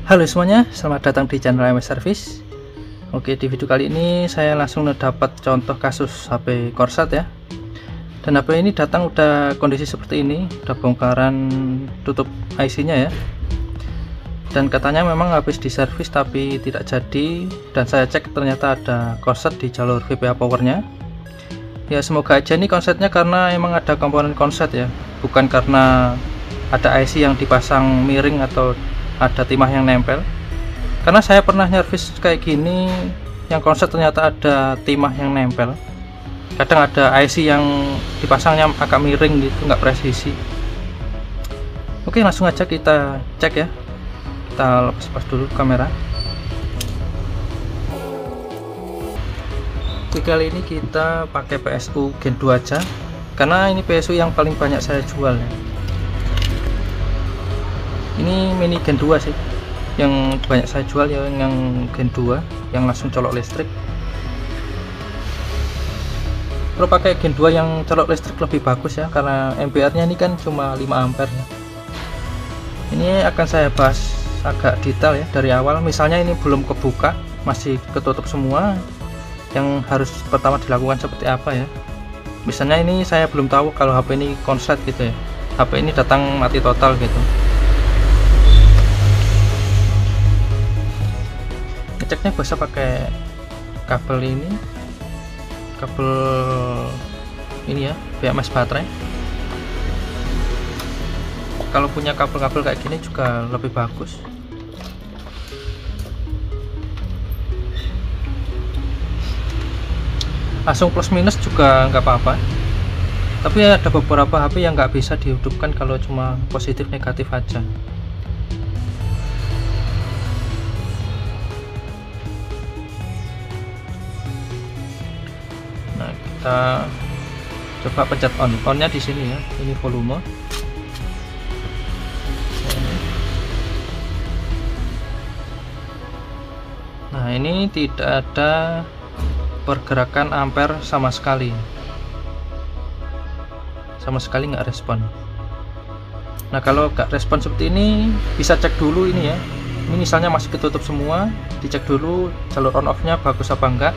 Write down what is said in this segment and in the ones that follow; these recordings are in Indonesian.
Halo semuanya, selamat datang di channel MS Service. Oke, di video kali ini saya langsung dapat contoh kasus HP Corsair ya. Dan HP ini datang udah kondisi seperti ini, udah bongkaran tutup IC-nya ya. Dan katanya memang habis diservis tapi tidak jadi, dan saya cek ternyata ada korset di jalur VPA powernya. Ya semoga aja ini konsetnya karena emang ada komponen konset ya, bukan karena ada IC yang dipasang miring atau ada timah yang nempel. Karena saya pernah nyervis kayak gini, yang konset ternyata ada timah yang nempel. Kadang ada IC yang dipasangnya agak miring gitu, nggak presisi. Oke, langsung aja kita cek ya. Kita lepas dulu kamera. Oke, kali ini kita pakai PSU Gen 2 aja, karena ini PSU yang paling banyak saya jual ya. Ini mini Gen 2 sih yang banyak saya jual ya, yang Gen 2 yang langsung colok listrik. Kalau pakai Gen 2 yang colok listrik lebih bagus ya, karena ampere nya ini kan cuma 5 ampere ya. Ini akan saya bahas agak detail ya dari awal. Misalnya ini belum kebuka, masih ketutup semua, yang harus pertama dilakukan seperti apa ya. Misalnya ini saya belum tahu kalau HP ini konslet gitu ya, HP ini datang mati total gitu. Ngeceknya bisa pakai kabel ini ya, BMS baterai. Kalau punya kabel-kabel kayak gini juga lebih bagus. Langsung plus minus juga nggak apa-apa, tapi ada beberapa HP yang nggak bisa dihidupkan kalau cuma positif negatif aja. Nah, kita coba pencet onnya di sini ya, ini volume. Nah, ini tidak ada pergerakan ampere sama sekali nggak respon. Nah, kalau nggak respon seperti ini bisa cek dulu ini ya, ini misalnya masih ketutup semua, dicek dulu jalur on off nya bagus apa enggak,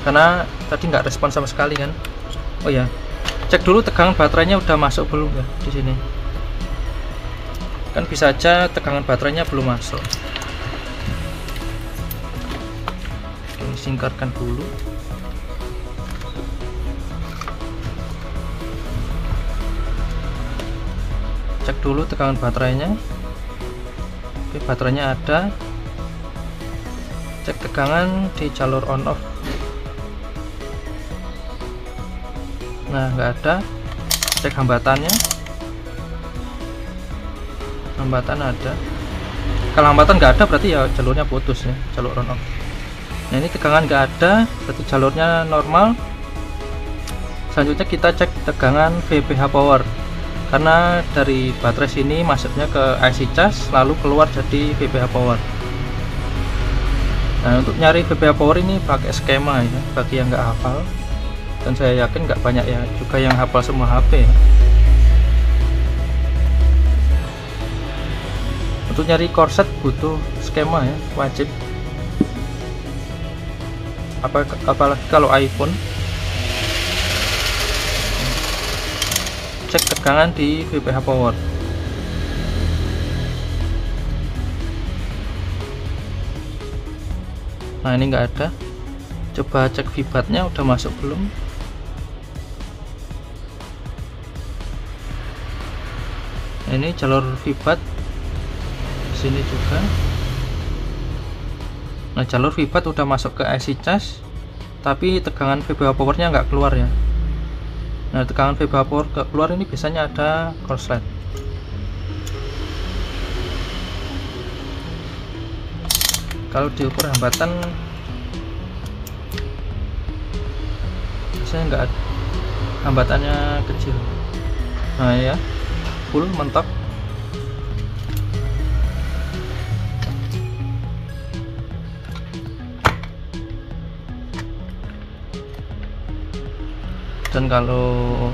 karena tadi nggak respon sama sekali kan. Oh ya, cek dulu tegangan baterainya udah masuk belum ya di sini, kan bisa aja tegangan baterainya belum masuk. Singkatkan dulu. Cek dulu tegangan baterainya. Oke, baterainya ada. Cek tegangan di jalur on off. Nah, nggak ada. Cek hambatannya. Hambatan ada. Kalau hambatan nggak ada berarti ya jalurnya putus ya, jalur on off. Nah, ini tegangan nggak ada, berarti jalurnya normal. Selanjutnya kita cek tegangan VPH power, karena dari baterai sini masuknya ke IC cas lalu keluar jadi VPH power. Nah, untuk nyari VPH power ini pakai skema ya, bagi yang nggak hafal, dan saya yakin nggak banyak ya juga yang hafal semua HP ya. Untuk nyari korset butuh skema ya, wajib. Apalagi kalau iPhone. Cek tegangan di VPH power. Nah, ini nggak ada. Coba cek vibatnya udah masuk belum. Ini jalur vibat sini juga. Nah, jalur vibat udah masuk ke IC cas, tapi tegangan VPH powernya nggak keluar ya. Nah, tegangan VPH power nggak keluar ini biasanya ada korslet. Kalau diukur hambatan biasanya nggak ada, hambatannya kecil. Nah ya, full mentok. Dan kalau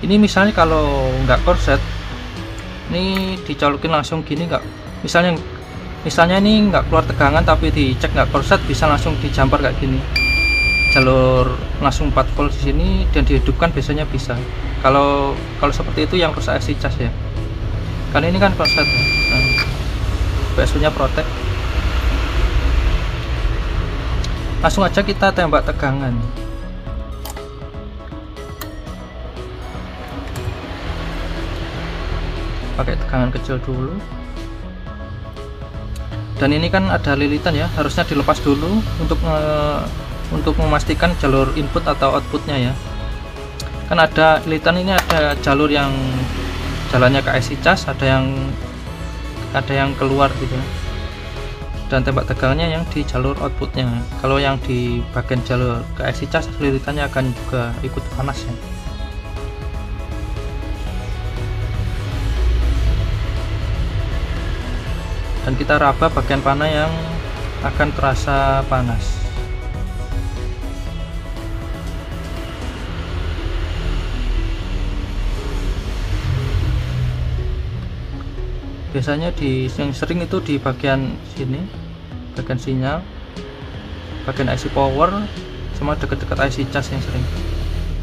ini misalnya kalau nggak korset, Ini dicolokin langsung gini nggak, misalnya ini nggak keluar tegangan tapi dicek nggak korslet, bisa langsung dijampar kayak gini, jalur langsung 4 volt di sini dan dihidupkan biasanya bisa. Kalau seperti itu yang rusak IC cas ya, kan ini kan korslet ya. Nah, PSU nya protek. Langsung aja kita tembak tegangan. Pakai tegangan kecil dulu. Dan ini kan ada lilitan ya, harusnya dilepas dulu untuk memastikan jalur input atau outputnya ya. Kan ada lilitan ini, ada jalur yang jalannya ke IC cas, ada yang keluar gitu. Dan tembak tegangannya yang di jalur outputnya. Kalau yang di bagian jalur ke IC cas, lilitannya akan juga ikut panas ya. Dan kita raba bagian panah yang akan terasa panas. Biasanya yang sering itu di bagian sini, bagian sinyal, bagian IC power, sama dekat-dekat IC cas yang sering.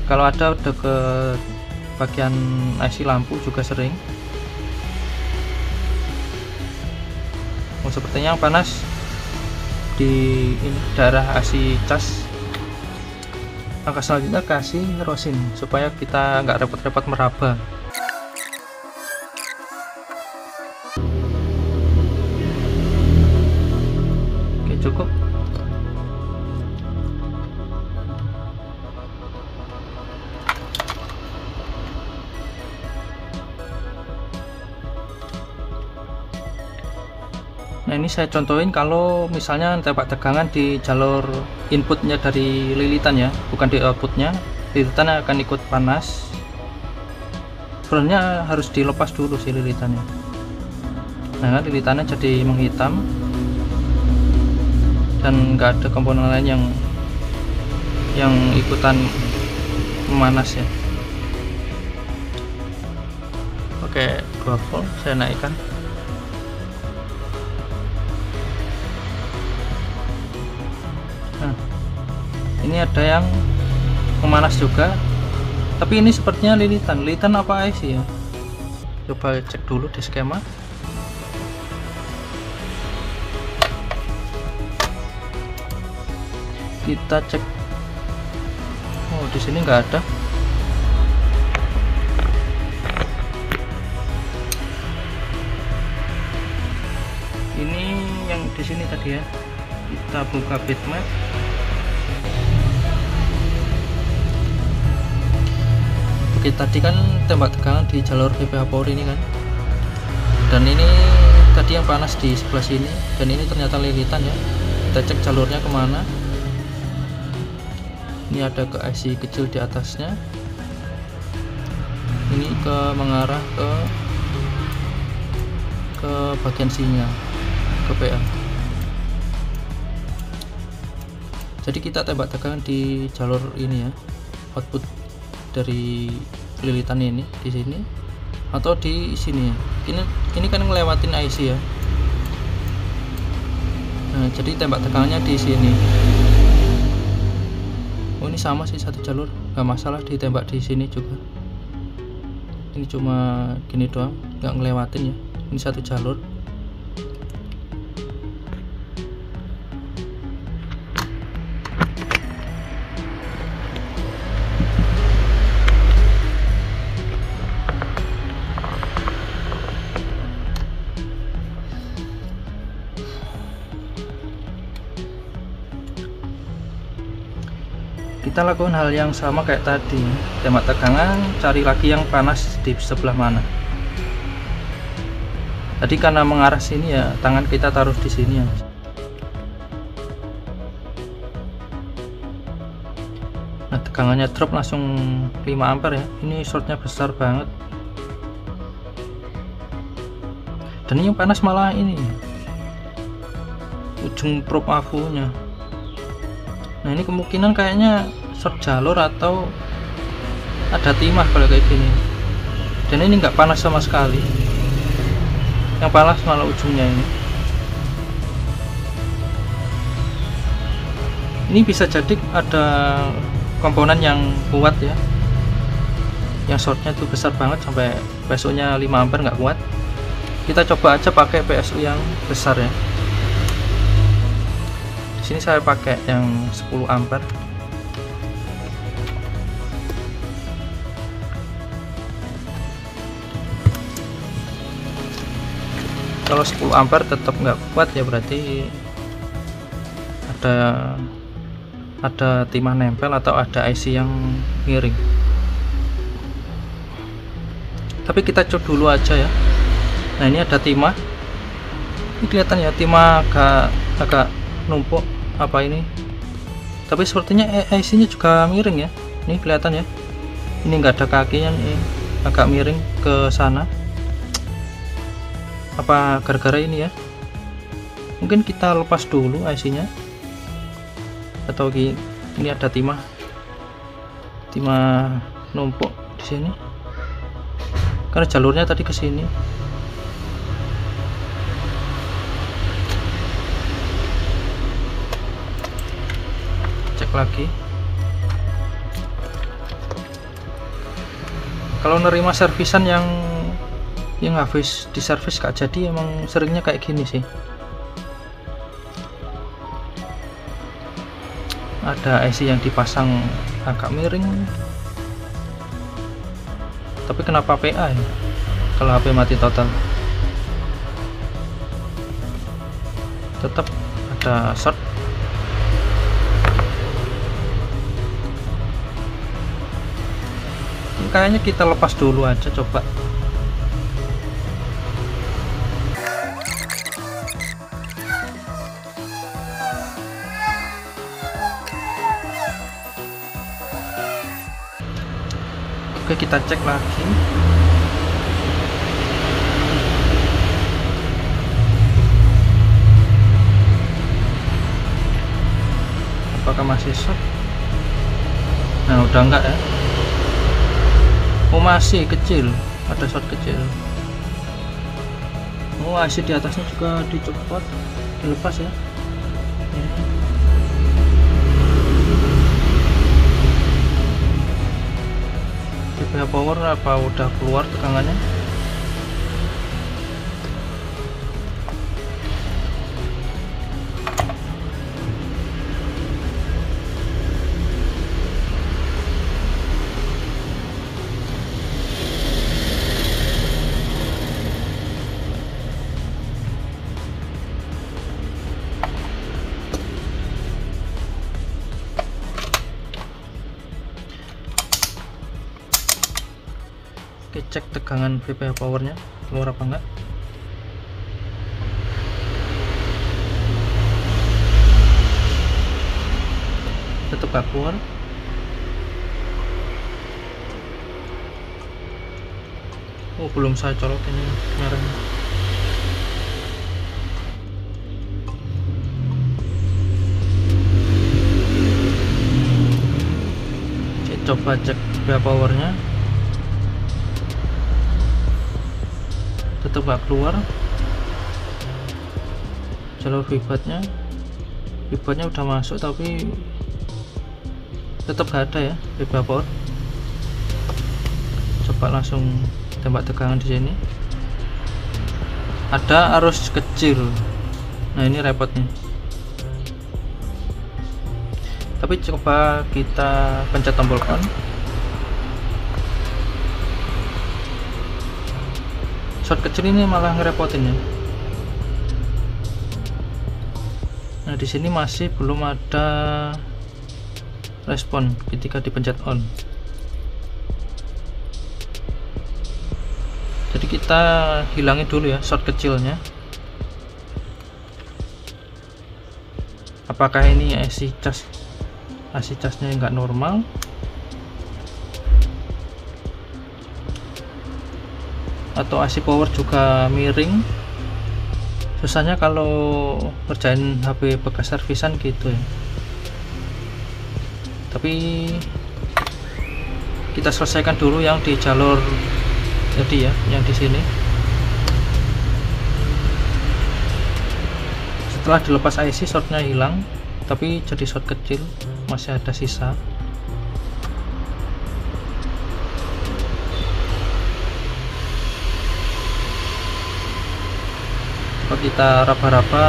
Kalau ada deket bagian IC lampu juga sering. Sepertinya yang panas di daerah IC cas. Langkah selanjutnya kasih rosin supaya kita nggak repot-repot meraba. Oke, cukup. Nah, ini saya contohin kalau misalnya tembak tegangan di jalur inputnya dari lilitan ya, bukan di outputnya. Lilitan akan ikut panas. Sebenarnya harus dilepas dulu sih lilitannya. Nah, lilitannya jadi menghitam dan nggak ada komponen lain yang ikutan memanas ya. Oke, 2 volt saya naikkan. Nah, ini ada yang memanas juga, tapi ini sepertinya lilitan apa IC ya. Coba cek dulu di skema. Kita cek. Oh, di sini nggak ada. Ini yang di sini tadi ya. Kita buka bitmap. Oke, tadi kan tembak tegangan di jalur VPH power ini kan, dan ini tadi yang panas di sebelah sini, dan ini ternyata lilitan ya. Kita cek jalurnya kemana. Ini ada ke IC kecil di atasnya, ini mengarah ke bagian sinyal, ke PA. Jadi kita tembak tegangan di jalur ini ya, output dari lilitan ini di sini atau di sini ya. Ini kan ngelewatin IC ya. Nah, jadi tembak tegangannya di sini. Oh, ini sama sih, satu jalur, nggak masalah ditembak di sini juga. Ini cuma gini doang, nggak ngelewatin ya. Ini satu jalur. Kita lakukan hal yang sama kayak tadi, tembak tegangan, cari lagi yang panas di sebelah mana. Tadi karena mengarah sini ya, tangan kita taruh di sini ya. Nah, tegangannya drop langsung 5 ampere ya. Ini shortnya besar banget. Dan ini yang panas malah ini ujung probe AVO nya. Nah, ini kemungkinan kayaknya short jalur atau ada timah kalau kayak gini. Dan ini nggak panas sama sekali. yang panas malah ujungnya ini bisa jadi ada komponen yang kuat ya, yang shortnya itu besar banget sampai PSU nya 5 ampere nggak kuat. Kita coba aja pakai PSU yang besar ya. Di sini saya pakai yang 10 ampere. Kalau 10 ampere tetap nggak kuat ya, berarti ada timah nempel atau ada IC yang miring. Tapi kita cek dulu aja ya. Nah, ini ada timah. Ini kelihatan ya, timah agak numpuk apa ini. Tapi sepertinya IC nya juga miring ya. Ini kelihatan ya. Ini enggak ada kakinya nih, agak miring ke sana. Apa gara-gara ini ya? Mungkin kita lepas dulu IC nya. Atau ini ada timah numpuk di sini karena jalurnya tadi ke sini. Cek lagi. Kalau nerima servisan yang habis diservis gak jadi, emang seringnya kayak gini sih. Ada IC yang dipasang agak miring. Tapi kenapa PA ya kalau HP mati total? Tetap ada short. Ini kayaknya kita lepas dulu aja coba. Oke, kita cek lagi. Apakah masih short? Nah, udah enggak ya. Oh, masih kecil, ada short kecil. Oh, IC di atasnya juga dicopot, dilepas ya. PH power apa udah keluar tegangannya? Oke, cek tegangan VPH powernya keluar apa enggak. Tetap gak keluar. Oh, belum saya colok ini merahnya. Coba cek VPH powernya. Tetap gak keluar. Jalur vibatnya udah masuk tapi tetap gak ada ya VPH power. Coba langsung tembak tegangan di sini. Ada arus kecil. Nah, ini repotnya. Tapi coba kita pencet tombol on. Short kecil ini malah ngerepotin ya. Nah, di sini masih belum ada respon ketika dipencet on. Jadi kita hilangin dulu ya short kecilnya. Apakah ini AC charge-nya nggak normal? Atau AC power juga miring? Susahnya kalau ngerjain HP bekas servisan gitu ya. Tapi kita selesaikan dulu yang di jalur jadi ya, yang di sini. Setelah dilepas IC, shortnya hilang, tapi jadi short kecil, masih ada sisa. Coba kita raba-raba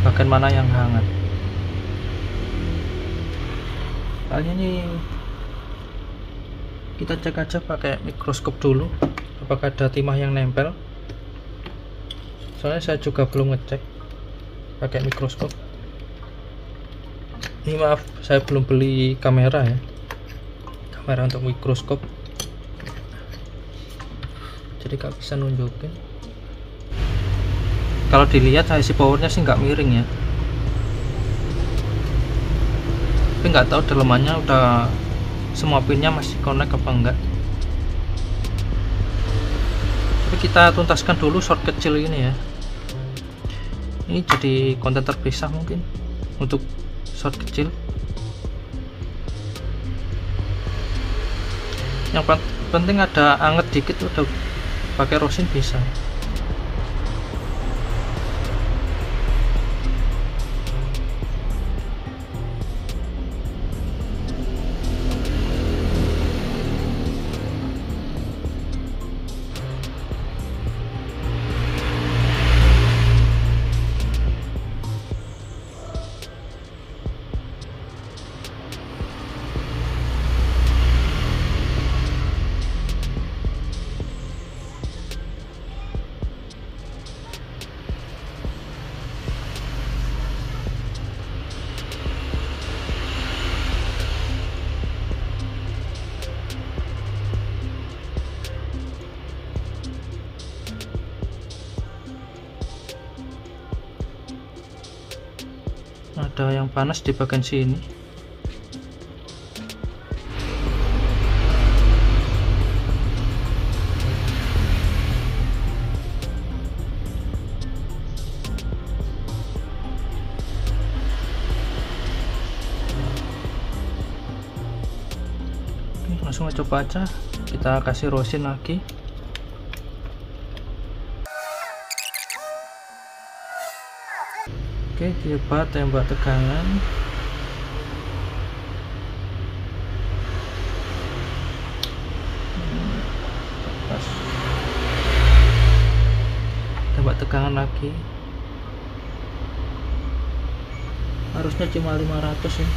bagian mana yang hangat. Kayaknya ini kita cek aja pakai mikroskop dulu, apakah ada timah yang nempel. Soalnya saya juga belum ngecek pakai mikroskop. Ini maaf, saya belum beli kamera ya, kamera untuk mikroskop, jadi gak bisa nunjukin. Kalau dilihat IC powernya sih nggak miring ya, tapi nggak tahu dalemannya udah semua pinnya masih connect apa enggak. Tapi kita tuntaskan dulu short kecil ini ya. Ini jadi konten terpisah mungkin untuk short kecil. Yang penting ada anget dikit, udah pakai rosin bisa. Ada yang panas di bagian sini. Oke, langsung coba aja, kita kasih rosin lagi. Oke, coba tembak tegangan. Pas. Tembak tegangan lagi. Harusnya cuma 500 ya.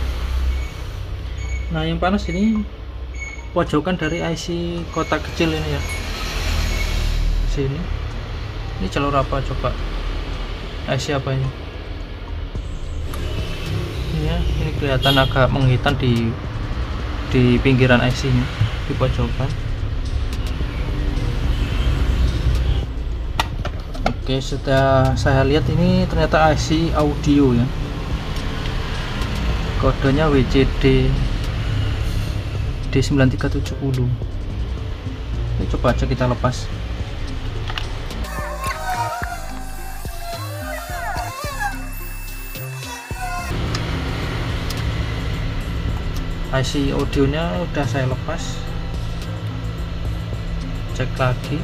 Nah, yang panas ini pojokan dari IC kotak kecil ini ya. Sini. Ini jalur apa coba? IC apa ini? Ya, ini kelihatan agak menghitam di pinggiran IC nya, di pojokan. Oke, setelah saya lihat ini ternyata IC audio ya, kodenya WCD D9370. Ini coba aja kita lepas. IC audionya udah saya lepas, cek lagi.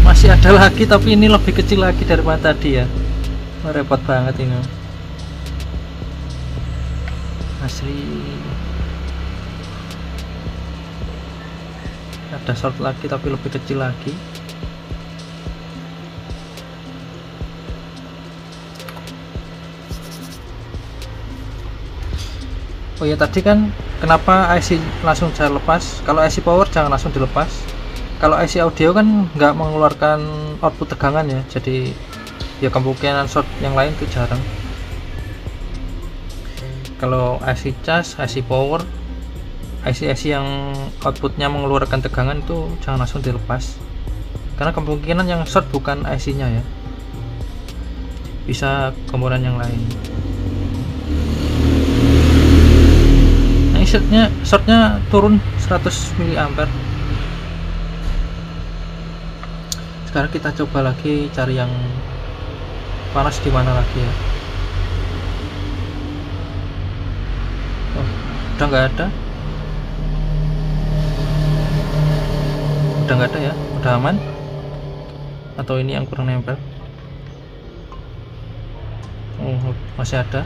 Masih ada lagi, tapi ini lebih kecil lagi daripada tadi ya. Repot banget ini asli. Ada short lagi tapi lebih kecil lagi. Oh ya, tadi kan kenapa IC langsung saya lepas? Kalau IC power jangan langsung dilepas. Kalau IC audio kan nggak mengeluarkan output tegangan ya, jadi ya kemungkinan short yang lain itu jarang. Kalau IC cas, IC power, IC yang outputnya mengeluarkan tegangan itu jangan langsung dilepas, karena kemungkinan yang short bukan IC nya ya, bisa komponen yang lain. Shortnya turun 100 mA. Sekarang kita coba lagi cari yang panas di mana lagi ya. Oh, udah nggak ada. udah nggak ada ya, udah aman. Atau ini yang kurang nempel? Oh, masih ada.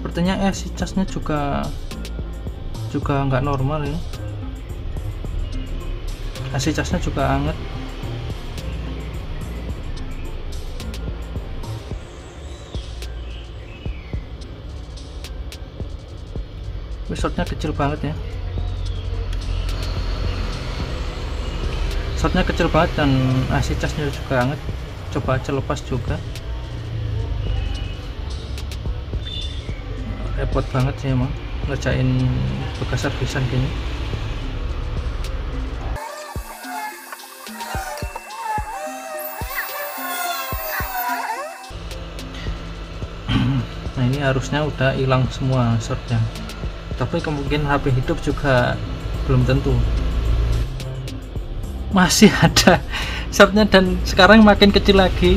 Sepertinya IC casnya juga nggak normal ya. IC casnya juga anget. Shotnya kecil banget ya. Shotnya kecil banget dan IC casnya juga anget. Coba aja lepas juga. Repot banget sih emang ngerjain bekas servisan gini. Nah ini harusnya udah hilang semua shortnya, tapi kemungkinan HP hidup juga belum tentu, masih ada shortnya. Dan sekarang makin kecil lagi,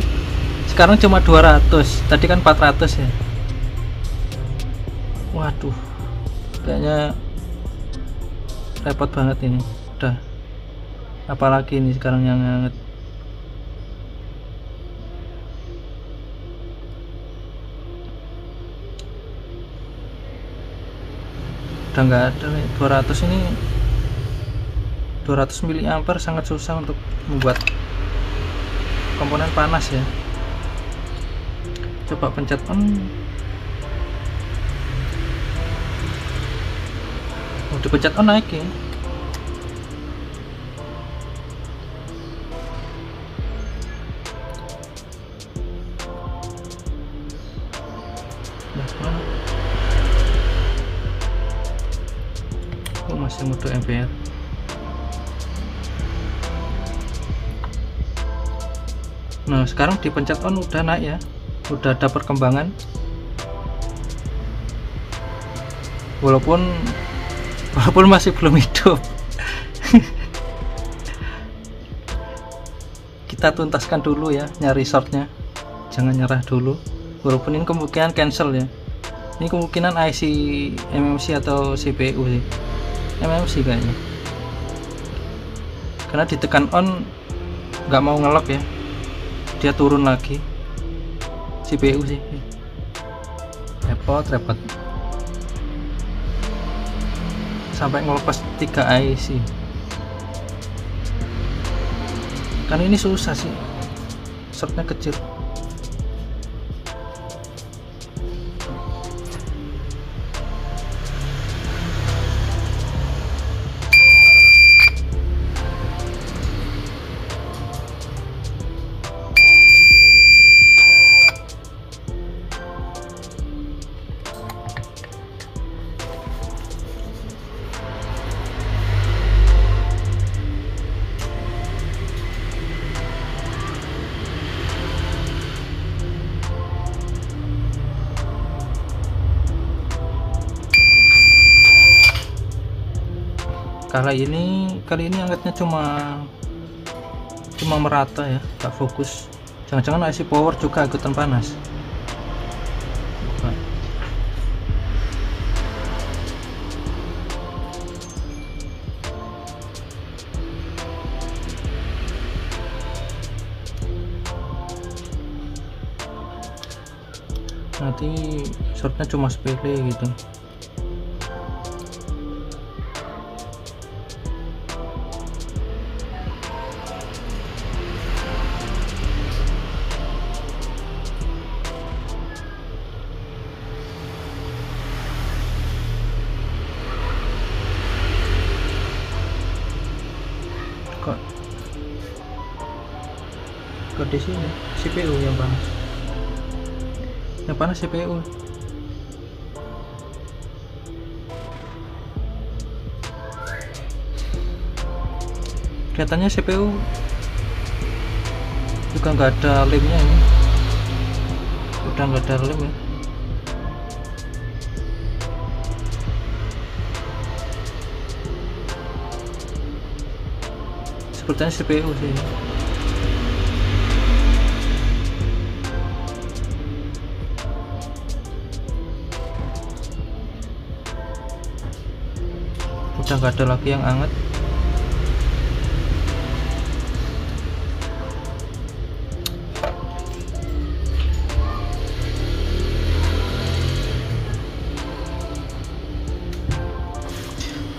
sekarang cuma 200, tadi kan 400 ya. Waduh, kayaknya repot banget ini. Udah, apalagi ini sekarang yang hangat. Udah nggak ada nih. 200 ini, 200 mAh sangat susah untuk membuat komponen panas ya. Coba pencet on. Dipencet on naik ya. Oh, masih mode MPR. Nah sekarang dipencet on udah naik ya, udah ada perkembangan, walaupun masih belum hidup. Kita tuntaskan dulu ya, nyari shortnya, jangan nyerah dulu. Walaupun ini kemungkinan cancel ya, ini kemungkinan IC MMC atau CPU sih, MMC kayaknya, karena ditekan on nggak mau ngelok ya, dia turun lagi. CPU sih, repot sampai ngelepas 3 IC. Karena ini susah sih, shortnya kecil. Kali ini angkatnya cuma merata ya, gak fokus. Jangan-jangan IC power juga ikutan panas. Nanti shortnya cuma sepele gitu. Kok di sini CPU yang panas. Yang panas CPU. Kelihatannya CPU juga nggak ada lemnya ini, udah nggak ada lem ya. Sepertinya CPU sih ini. Udah nggak ada lagi yang hangat.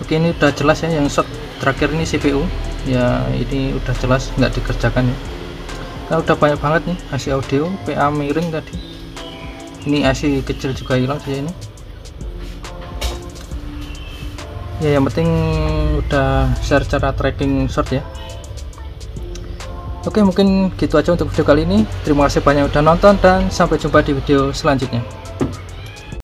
Oke, ini udah jelas ya, yang short terakhir ini CPU ya, ini udah jelas nggak dikerjakan ya. Nah, udah banyak banget nih IC audio, PA miring tadi, ini IC kecil juga hilang saja ini ya. Yang penting udah share cara tracking short ya. Oke, mungkin gitu aja untuk video kali ini. Terima kasih banyak udah nonton dan sampai jumpa di video selanjutnya.